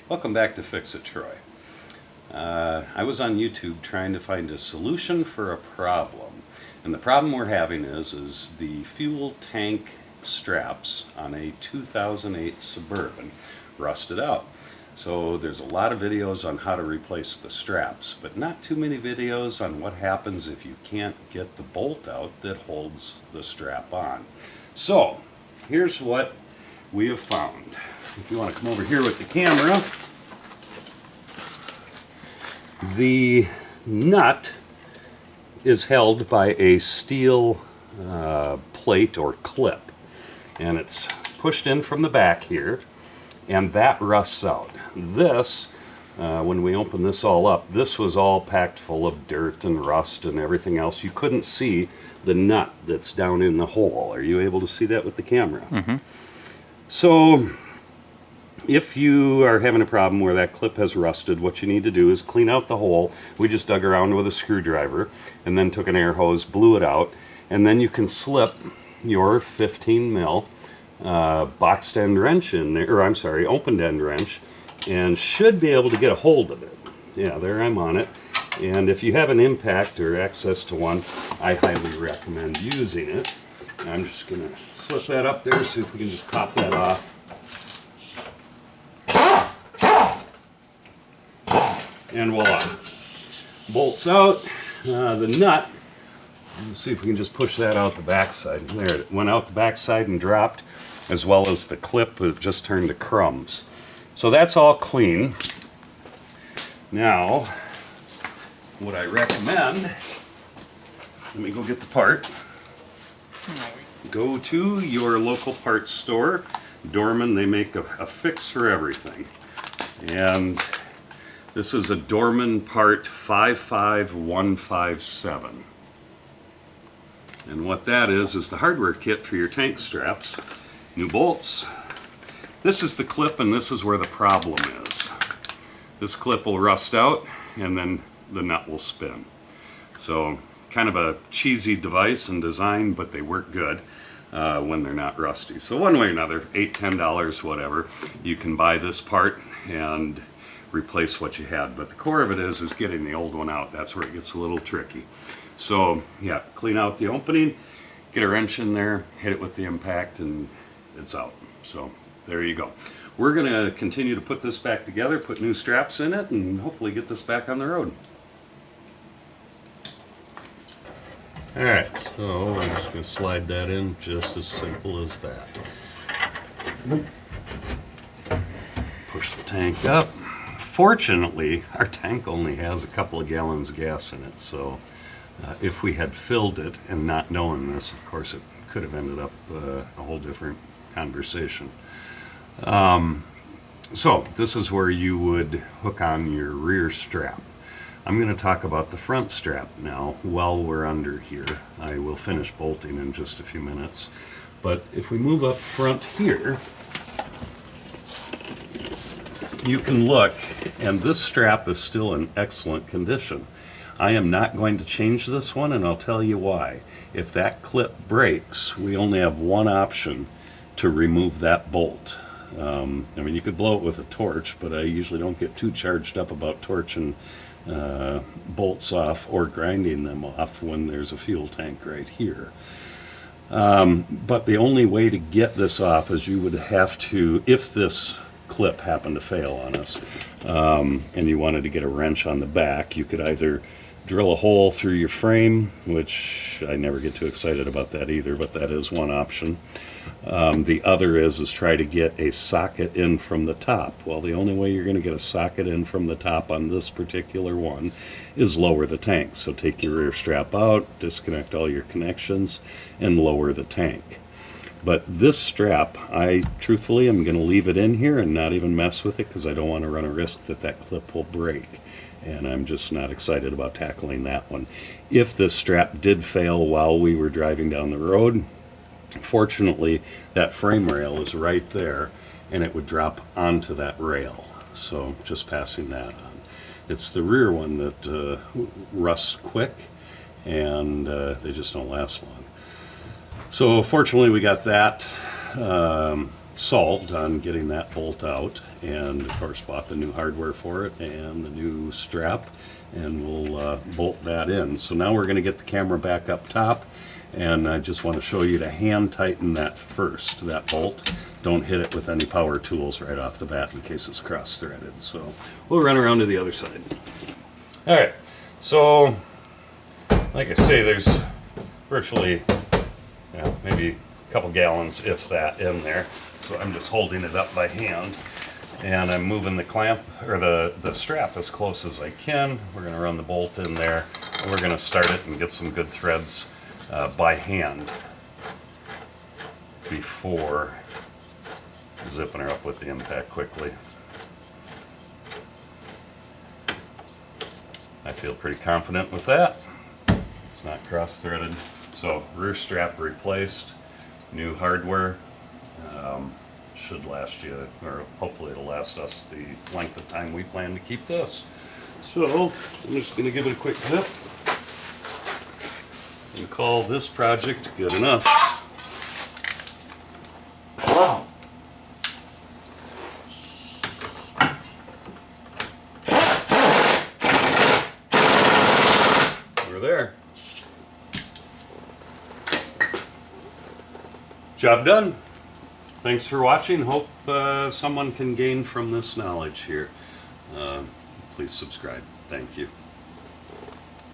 Welcome back to Fix It Troy. I was on YouTube trying to find a solution for a problem. And the problem we're having is the fuel tank straps on a 2008 Suburban rusted out. So there's a lot of videos on how to replace the straps, but not too many videos on what happens if you can't get the bolt out that holds the strap on. So here's what we have found. If you want to come over here with the camera, the nut is held by a steel plate or clip, and it's pushed in from the back here, and that rusts out. This, when we open this all up, this was all packed full of dirt and rust and everything else. You couldn't see the nut that's down in the hole. Are you able to see that with the camera? Mm-hmm. So if you are having a problem where that clip has rusted, what you need to do is clean out the hole. We just dug around with a screwdriver and then took an air hose, blew it out, and then you can slip your 15 mil boxed end wrench in there, or I'm sorry, opened end wrench, and should be able to get a hold of it. Yeah, there I'm on it. And if you have an impact or access to one, I highly recommend using it. I'm just going to slip that up there, see if we can just pop that off. And voila. Bolts out. The nut, let's see if we can just push that out the backside. There, it went out the backside and dropped, as well as the clip, it just turned to crumbs. So that's all clean. Now, what I recommend, let me go get the part. Go to your local parts store. Dorman, they make a fix for everything. And this is a Dorman part 55157. And what that is the hardware kit for your tank straps. New bolts. This is the clip, and this is where the problem is. This clip will rust out, and then the nut will spin. So, kind of a cheesy device and design, but they work good when they're not rusty. So one way or another, $8, $10, whatever, you can buy this part and replace what you had. But the core of it is getting the old one out. That's where it gets a little tricky. So yeah, clean out the opening, get a wrench in there, hit it with the impact, and it's out. So there you go. We're going to continue to put this back together, put new straps in it, and hopefully get this back on the road. Alright, so I'm just going to slide that in, just as simple as that. Push the tank up. Fortunately, our tank only has a couple of gallons of gas in it, so if we had filled it and not knowing this, of course it could have ended up a whole different conversation. So this is where you would hook on your rear strap. I'm going to talk about the front strap now while we're under here. I will finish bolting in just a few minutes. But if we move up front here, you can look, and this strap is still in excellent condition. I am not going to change this one, and I'll tell you why. If that clip breaks, we only have one option to remove that bolt. I mean, you could blow it with a torch, but I usually don't get too charged up about torching bolts off or grinding them off when there's a fuel tank right here. But the only way to get this off is you would have to, if this clip happened to fail on us, and you wanted to get a wrench on the back, you could either drill a hole through your frame, which I never get too excited about that either, but that is one option. The other is try to get a socket in from the top. Well, the only way you're going to get a socket in from the top on this particular one is lower the tank. So take your rear strap out, disconnect all your connections, and lower the tank. But this strap, I truthfully am going to leave it in here and not even mess with it because I don't want to run a risk that that clip will break. And I'm just not excited about tackling that one. If this strap did fail while we were driving down the road, fortunately that frame rail is right there and it would drop onto that rail. So just passing that on. It's the rear one that rusts quick, and they just don't last long. So fortunately we got that solved on getting that bolt out, and of course bought the new hardware for it and the new strap, and we'll bolt that in. So now we're going to get the camera back up top, and I just want to show you to hand tighten that first, that bolt. Don't hit it with any power tools right off the bat in case it's cross-threaded. So we'll run around to the other side. All right, so like I say, there's virtually maybe a couple gallons, if that, in there. So I'm just holding it up by hand, and I'm moving the clamp, or the strap, as close as I can. We're going to run the bolt in there, and we're going to start it and get some good threads by hand before zipping her up with the impact quickly. I feel pretty confident with that. It's not cross-threaded. So rear strap replaced, new hardware. Should last you, or hopefully it'll last us the length of time we plan to keep this. So I'm just going to give it a quick zip and call this project good enough. We're there. Job done. Thanks for watching. Hope someone can gain from this knowledge here. Please subscribe. Thank you.